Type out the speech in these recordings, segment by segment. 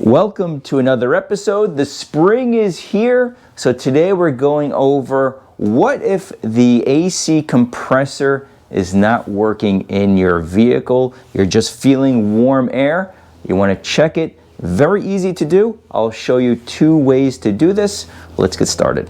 Welcome to another episode. The spring is here, so today we're going over what if the AC compressor is not working in your vehicle. You're just feeling warm air. You want to check it. Very easy to do. I'll show you two ways to do this. Let's get started.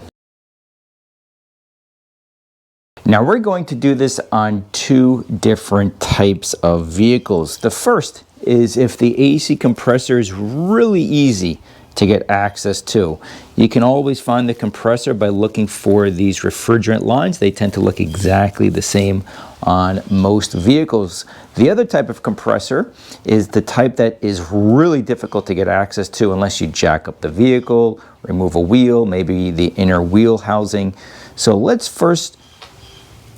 Now we're going to do this on two different types of vehicles. The first is if the AC compressor is really easy to get access to. You can always find the compressor by looking for these refrigerant lines. They tend to look exactly the same on most vehicles. The other type of compressor is the type that is really difficult to get access to unless you jack up the vehicle, remove a wheel, maybe the inner wheel housing. So let's first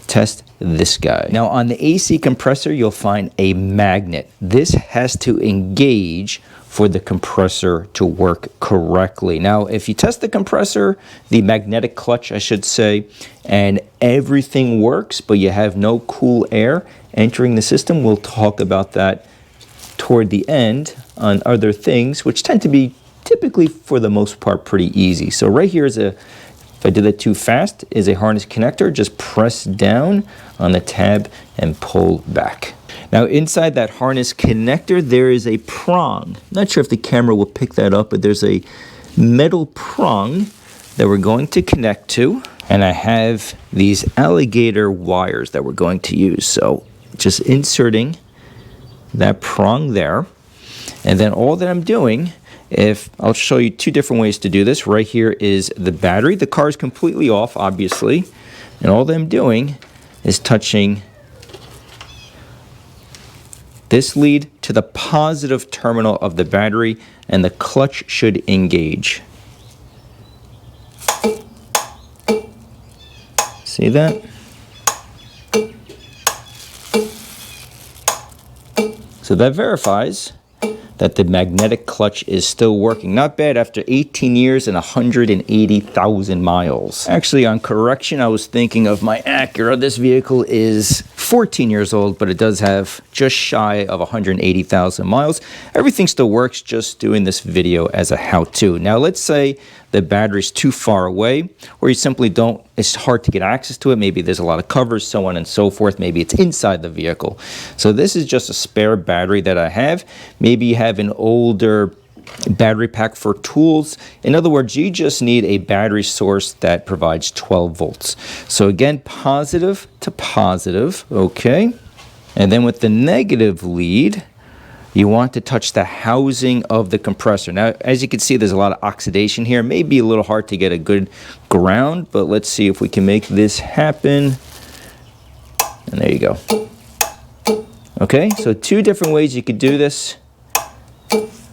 test this guy. Now on the AC compressor, you'll find a magnet. This has to engage for the compressor to work correctly. Now, if you test the compressor, the magnetic clutch, I should say, and everything works, but you have no cool air entering the system, we'll talk about that toward the end on other things, which tend to be typically, for the most part, pretty easy. So right here is if I did that too fast, is a harness connector. Just press down on the tab and pull back. Now inside that harness connector, there is a prong. Not sure if the camera will pick that up, but there's a metal prong that we're going to connect to. And I have these alligator wires that we're going to use. So just inserting that prong there. And then all that I'm doing, I'll show you two different ways to do this. Right here is the battery. The car is completely off, obviously. And all that I'm doing is touching this lead to the positive terminal of the battery, and the clutch should engage. See that? So that verifies that the magnetic clutch is still working. Not bad after 18 years and 180,000 miles. Actually, on correction, I was thinking of my Acura. This vehicle is 14 years old, but it does have just shy of 180,000 miles. Everything still works, just doing this video as a how-to. Now, let's say the battery's too far away, or you simply it's hard to get access to it. Maybe there's a lot of covers, so on and so forth. Maybe it's inside the vehicle. So this is just a spare battery that I have. Maybe you have an older battery pack for tools. In other words, you just need a battery source that provides 12 volts. So again, positive to positive, okay? And then with the negative lead, you want to touch the housing of the compressor. Now, as you can see, there's a lot of oxidation here. It may be a little hard to get a good ground, but let's see if we can make this happen. And there you go. Okay, so two different ways you could do this.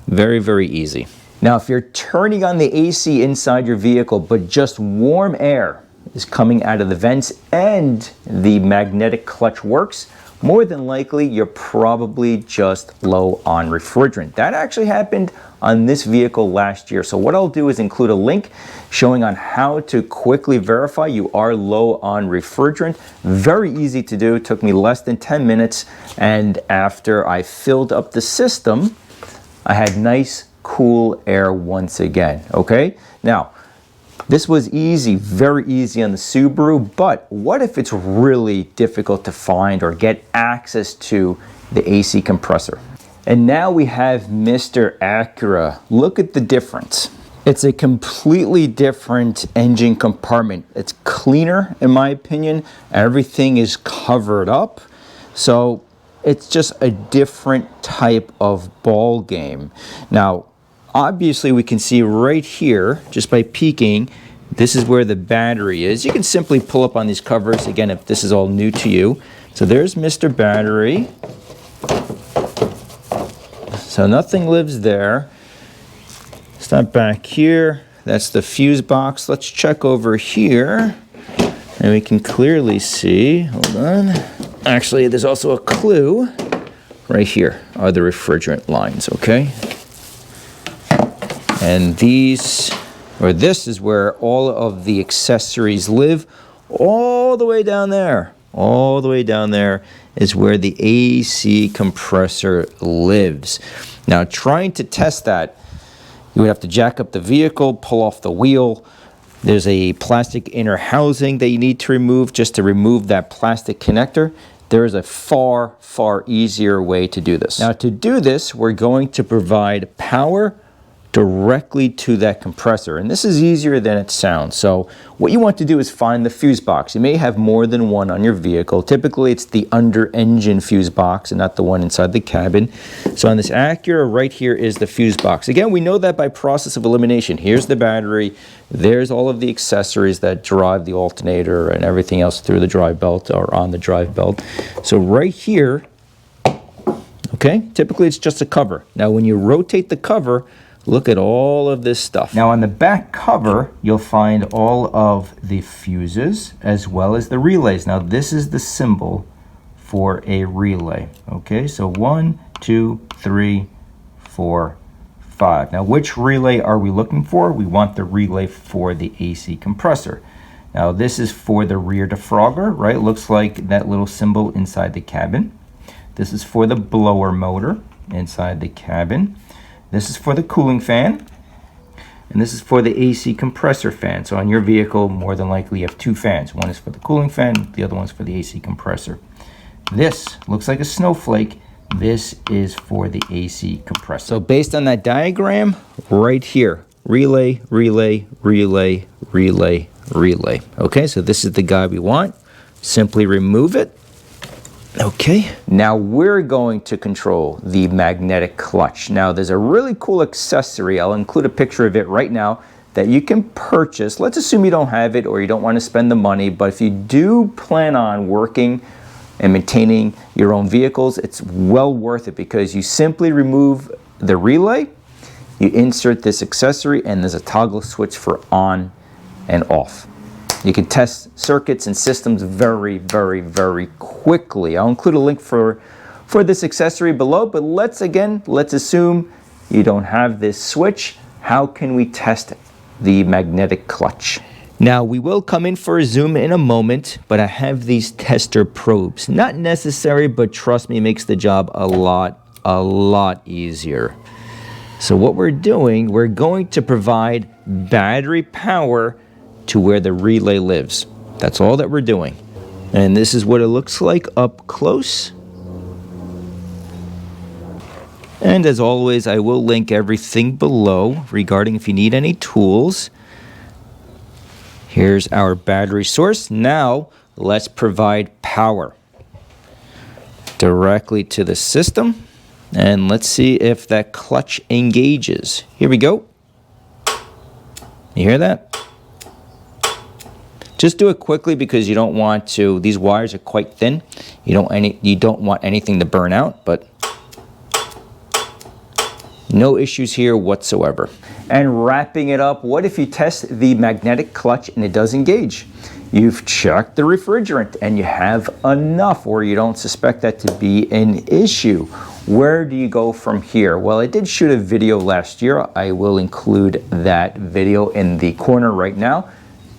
Very, very easy. Now, if you're turning on the AC inside your vehicle, but just warm air is coming out of the vents and the magnetic clutch works, more than likely, you're probably just low on refrigerant. That actually happened on this vehicle last year. So what I'll do is include a link showing on how to quickly verify you are low on refrigerant. Very easy to do. It took me less than 10 minutes. And after I filled up the system, I had nice, cool air once again, okay? Now, this was easy, very easy on the Subaru, but what if it's really difficult to find or get access to the AC compressor? And now we have Mr. Acura. Look at the difference. It's a completely different engine compartment. It's cleaner, in my opinion. Everything is covered up. So it's just a different type of ball game. Now, obviously we can see right here, just by peeking, this is where the battery is. You can simply pull up on these covers, again, if this is all new to you. So there's Mr. Battery. So nothing lives there. Start back here. That's the fuse box. Let's check over here. And we can clearly see, hold on. Actually, there's also a clue. Right here are the refrigerant lines, okay? And this is where all of the accessories live. All the way down there. All the way down there is where the AC compressor lives. Now, trying to test that, You would have to jack up the vehicle, pull off the wheel. There's a plastic inner housing that you need to remove just to remove that plastic connector. There is a far, far easier way to do this. Now to do this, we're going to provide power directly to that compressor. And this is easier than it sounds. So what you want to do is find the fuse box. You may have more than one on your vehicle. Typically it's the under engine fuse box and not the one inside the cabin. So on this Acura right here is the fuse box. Again, we know that by process of elimination. Here's the battery. There's all of the accessories that drive the alternator and everything else through the drive belt or on the drive belt. So right here, okay, typically it's just a cover. Now when you rotate the cover, look at all of this stuff. Now on the back cover, you'll find all of the fuses as well as the relays. Now this is the symbol for a relay. Okay, so 1, 2, 3, 4, 5. Now which relay are we looking for? We want the relay for the AC compressor. Now this is for the rear defrogger, right? It looks like that little symbol inside the cabin. This is for the blower motor inside the cabin. This is for the cooling fan, and this is for the AC compressor fan. So on your vehicle, more than likely you have two fans. One is for the cooling fan, the other one's for the AC compressor. This looks like a snowflake. This is for the AC compressor. So based on that diagram, right here, relay, relay, relay, relay, relay. Okay, so this is the guy we want. Simply remove it. Okay, now we're going to control the magnetic clutch. Now there's a really cool accessory, I'll include a picture of it right now, that you can purchase. Let's assume you don't have it or you don't want to spend the money, but if you do plan on working and maintaining your own vehicles, it's well worth it because you simply remove the relay, you insert this accessory, and there's a toggle switch for on and off. You can test circuits and systems very, very, very quickly. I'll include a link for this accessory below, but let's assume you don't have this switch. How can we test the magnetic clutch? Now, we will come in for a zoom in a moment, but I have these tester probes. Not necessary, but trust me, it makes the job a lot easier. So what we're doing, we're going to provide battery power to where the relay lives. That's all that we're doing. And this is what it looks like up close. And as always, I will link everything below regarding if you need any tools. Here's our battery source. Now, let's provide power directly to the system. And let's see if that clutch engages. Here we go. You hear that? Just do it quickly because you don't want to, these wires are quite thin. You don't want anything to burn out, but no issues here whatsoever. And wrapping it up, what if you test the magnetic clutch and it does engage? You've checked the refrigerant and you have enough, or you don't suspect that to be an issue. Where do you go from here? Well, I did shoot a video last year. I will include that video in the corner right now.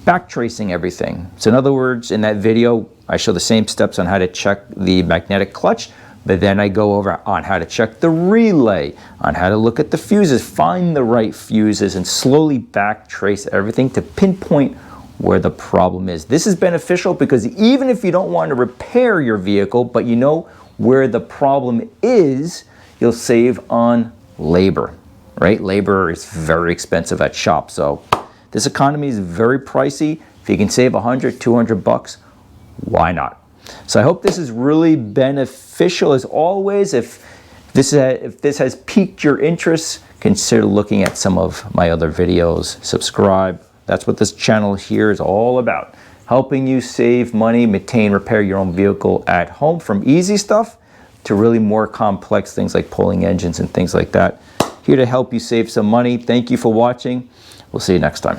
Backtracing everything. So in other words, in that video, I show the same steps on how to check the magnetic clutch, but then I go over on how to check the relay, on how to look at the fuses, find the right fuses, and slowly backtrace everything to pinpoint where the problem is. This is beneficial because even if you don't want to repair your vehicle, but you know where the problem is, you'll save on labor, right? Labor is very expensive at shops, so this economy is very pricey. If you can save $100, $200, why not? So I hope this is really beneficial. As always, if this has piqued your interest, consider looking at some of my other videos. Subscribe. That's what this channel here is all about. Helping you save money, maintain, repair your own vehicle at home, from easy stuff to really more complex things like pulling engines and things like that. Here to help you save some money. Thank you for watching. We'll see you next time.